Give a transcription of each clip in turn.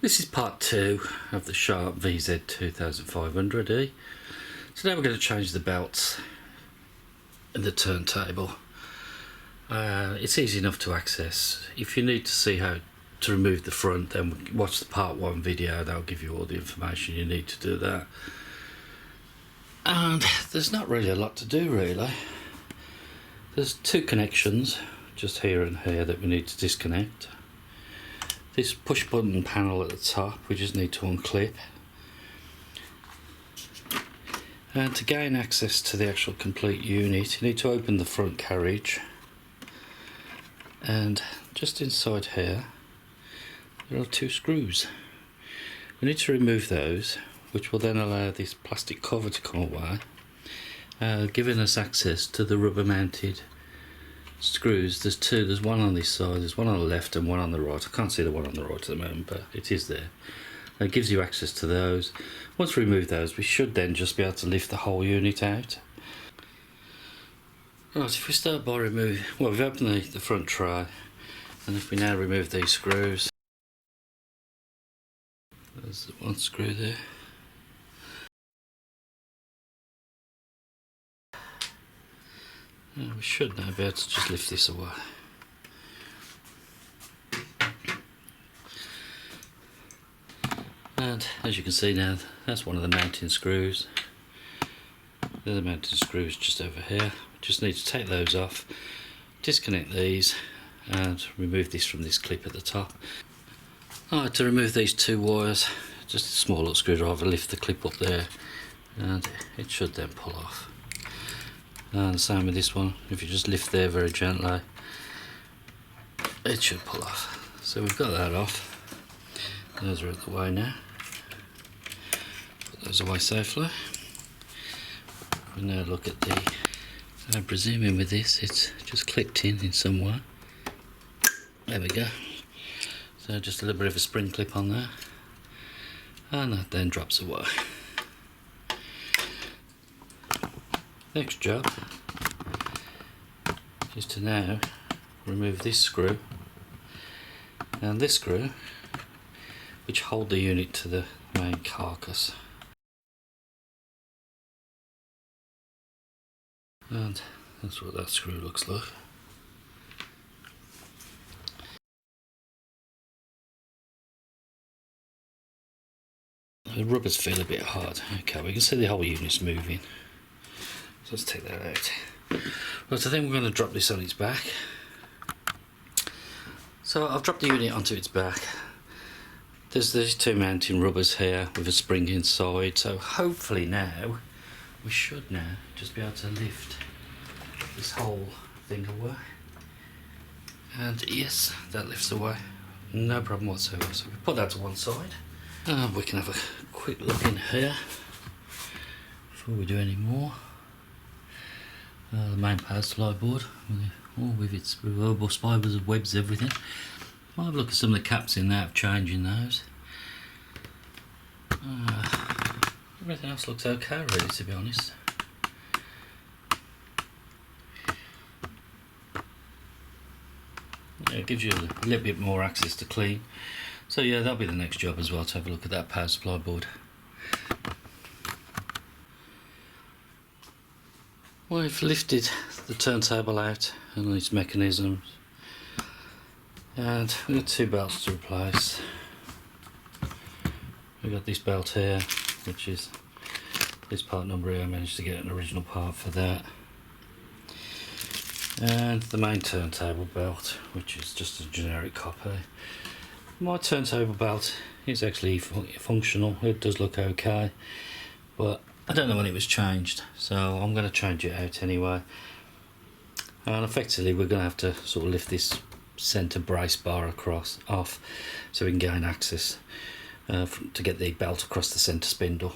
This is part 2 of the Sharp VZ-2500E. So now we're going to change the belts in the turntable. It's easy enough to access. If you need to see how to remove the front, then watch the part 1 video. That'll give you all the information you need to do that. And there's not really a lot to do really. There's 2 connections just here and here that we need to disconnect. This push button panel at the top we just need to unclip, and to gain access to the actual complete unit you need to open the front carriage, and just inside here there are 2 screws. We need to remove those, which will then allow this plastic cover to come away, giving us access to the rubber mounted screws. There's 2, there's one on this side, there's one on the left and one on the right. I can't see the one on the right at the moment, but it is there. It gives you access to those. Once we remove those, we should then just be able to lift the whole unit out. Right, if we start by removing, well, we've opened the front tray, and if we now remove these screws, there's the one screw there. We should now be able to just lift this away. And as you can see now, that's one of the mounting screws. The other mounting screw is just over here. We just need to take those off, disconnect these, and remove this from this clip at the top. Alright, to remove these 2 wires, just a small little screwdriver, lift the clip up there, and it should then pull off. And the same with this one, if you just lift there very gently, it should pull off. So we've got that off. Those are out the way now. Put those away safely. We now look at the, I'm presuming with this it's just clipped in some way. There we go. So just a little bit of a spring clip on there, and that then drops away. Next job is to now remove this screw and this screw, which hold the unit to the main carcass. And that's what that screw looks like. The rubbers feel a bit hard. Okay, we can see the whole unit's moving. So let's take that out. Right, I think we're going to drop this on its back. So I've dropped the unit onto its back. There's these 2 mounting rubbers here with a spring inside, so hopefully now we should now just be able to lift this whole thing away. And yes, that lifts away, no problem whatsoever. So we put that to one side, and we can have a quick look in here before we do any more. The main power supply board, with its reversible fibres, webs, everything. I'll have a look at some of the caps in there, changing those. Everything else looks okay really, to be honest. Yeah, it gives you a little bit more access to clean. So yeah, that'll be the next job as well, to have a look at that power supply board. We've lifted the turntable out and its mechanisms, and we've got 2 belts to replace. We've got this belt here, which is this part number here. I managed to get an original part for that, and the main turntable belt, which is just a generic copy. My turntable belt is actually functional. It does look okay, but I don't know when it was changed, so I'm going to change it out anyway. And effectively we're going to have to sort of lift this centre brace bar off so we can gain access to get the belt across the centre spindle.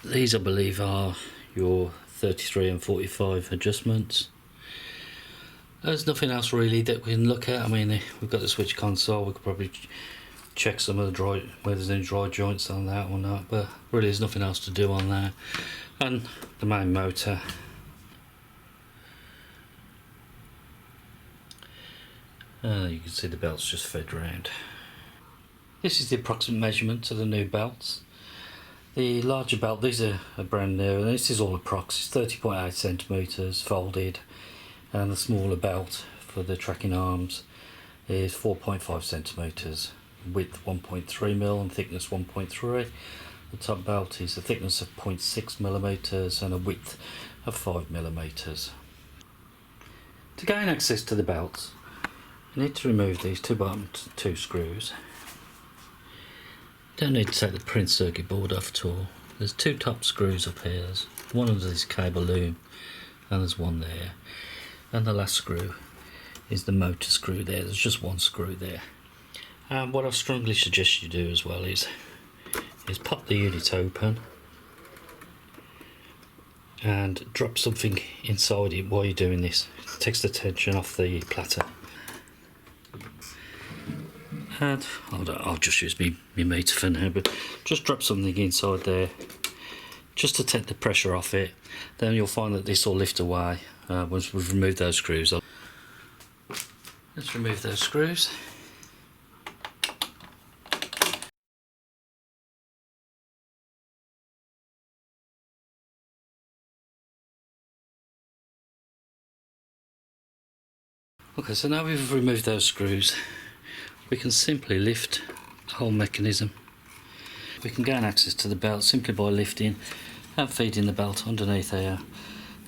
These, I believe, are your 33 and 45 adjustments. There's nothing else really that we can look at. I mean, we've got the switch console, we could probably check some of the dry, whether there's any dry joints on that or not, but really there's nothing else to do on there. And the main motor. You can see the belt's just fed round. This is the approximate measurement to the new belts. The larger belt, these are brand new, and this is all approx. It's 30.8 centimeters folded, and the smaller belt for the tracking arms is 4.5 centimeters, width 1.3 mil and thickness 1.3. The top belt is a thickness of 0.6 millimeters and a width of 5 millimeters. To gain access to the belts, you need to remove these two bottom two screws. Don't need to take the print circuit board off at all. There's two top screws up here. There's one under this cable loom and there's one there. And the last screw is the motor screw there. There's just one screw there. And what I strongly suggest you do as well is pop the unit open and drop something inside it while you're doing this. It takes the tension off the platter. And I'll just use my meter for now, but just drop something inside there just to take the pressure off it. Then you'll find that this will lift away once we've removed those screws. Let's remove those screws. Okay, so now we've removed those screws, we can simply lift the whole mechanism. We can gain access to the belt simply by lifting and feeding the belt underneath here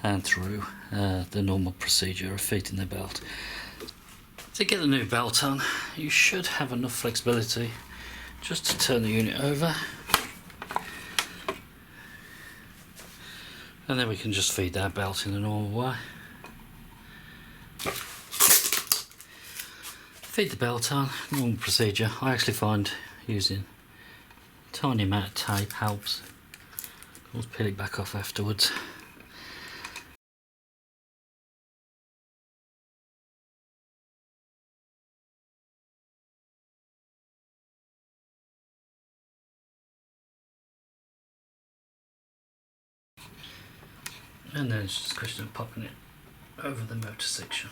and through the normal procedure of feeding the belt. To get the new belt on, you should have enough flexibility just to turn the unit over, and then we can just feed that belt in the normal way. Feed the belt on, normal procedure. I actually find using a tiny amount of tape helps. I'll peel it back off afterwards. And then it's just a question of popping it over the motor section.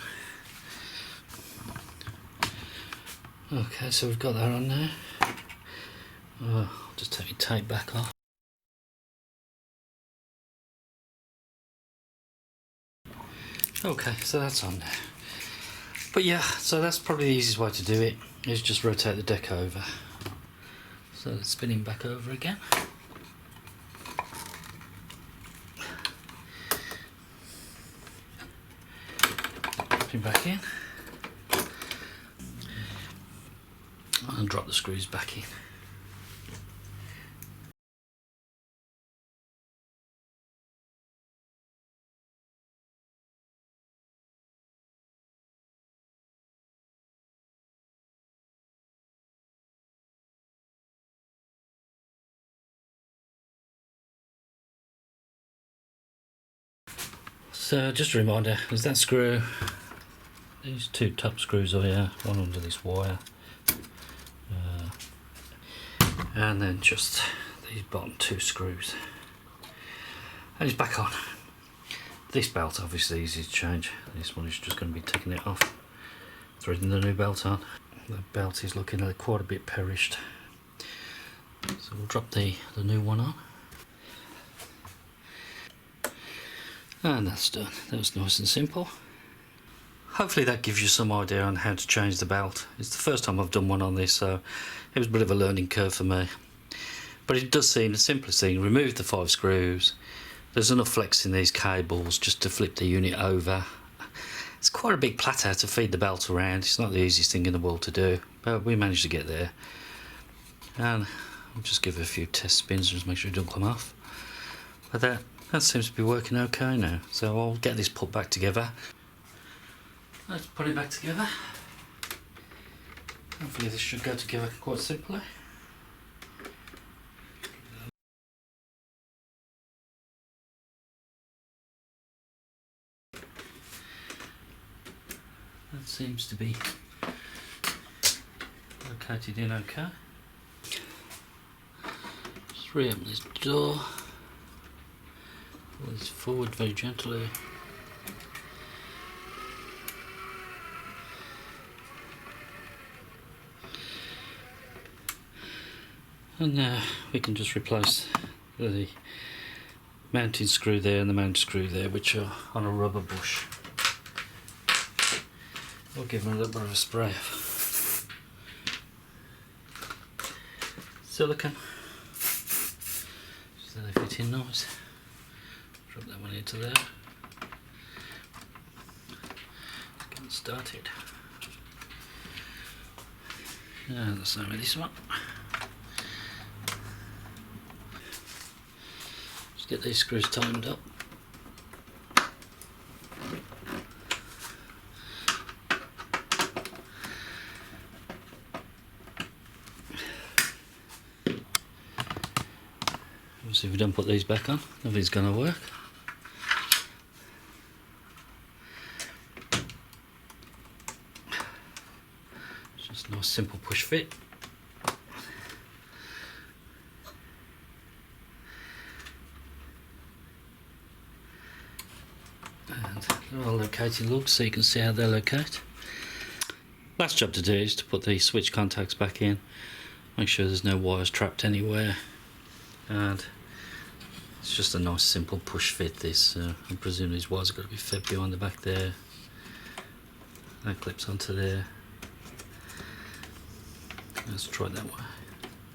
Okay, so we've got that on there. I'll just take the tape back off. Okay, so that's on there. But yeah, so that's probably the easiest way to do it, is just rotate the deck over. So it's spinning back over again. Spin back in. And drop the screws back in. So just a reminder, there's that screw, these two top screws are here, one under this wire, and then just these bottom two screws, and it's back on. This belt obviously easy to change. This one is just going to be taking it off, threading the new belt on. The belt is looking quite a bit perished, so we'll drop the new one on. And that's done. That was nice and simple. Hopefully that gives you some idea on how to change the belt. It's the first time I've done one on this, so it was a bit of a learning curve for me. But it does seem the simplest thing. Remove the 5 screws. There's enough flex in these cables just to flip the unit over. It's quite a big platter to feed the belt around. It's not the easiest thing in the world to do, but we managed to get there. And I'll just give it a few test spins just to make sure it doesn't come off. But that seems to be working okay now, so I'll get this put back together. Let's put it back together. Hopefully this should go together quite simply. That seems to be located in okay. Just re-open this door. Pull this forward very gently. And now we can just replace the mounting screw there and the mounting screw there, which are on a rubber bush. We'll give them a little bit of a spray of silicone so they fit in nice. Drop that one into there. Get it started. And the same with this one. Just get these screws tightened up. See if we don't put these back on, nothing's going to work. It's just a nice simple push fit. And they're all locating lugs so you can see how they locate. Last job to do is to put the switch contacts back in, make sure there's no wires trapped anywhere, and it's just a nice simple push fit this. I presume these wires have got to be fed behind the back there. That clips onto there. Let's try it that way.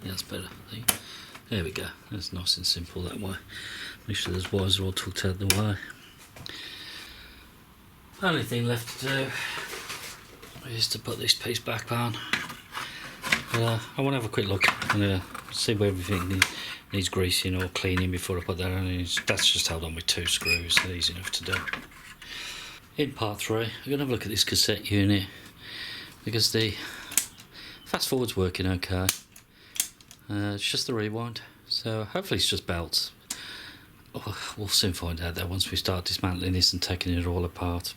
Yeah, that's better. There we go. That's nice and simple that way. Make sure those wires are all tucked out the way. Only thing left to do is to put this piece back on. I want to have a quick look and see where everything needs greasing or cleaning before I put that on. That's just held on with 2 screws, so easy enough to do. In part 3, I'm going to have a look at this cassette unit because the fast forward's working okay. It's just the rewind, so hopefully it's just belts. We'll soon find out that once we start dismantling this and taking it all apart.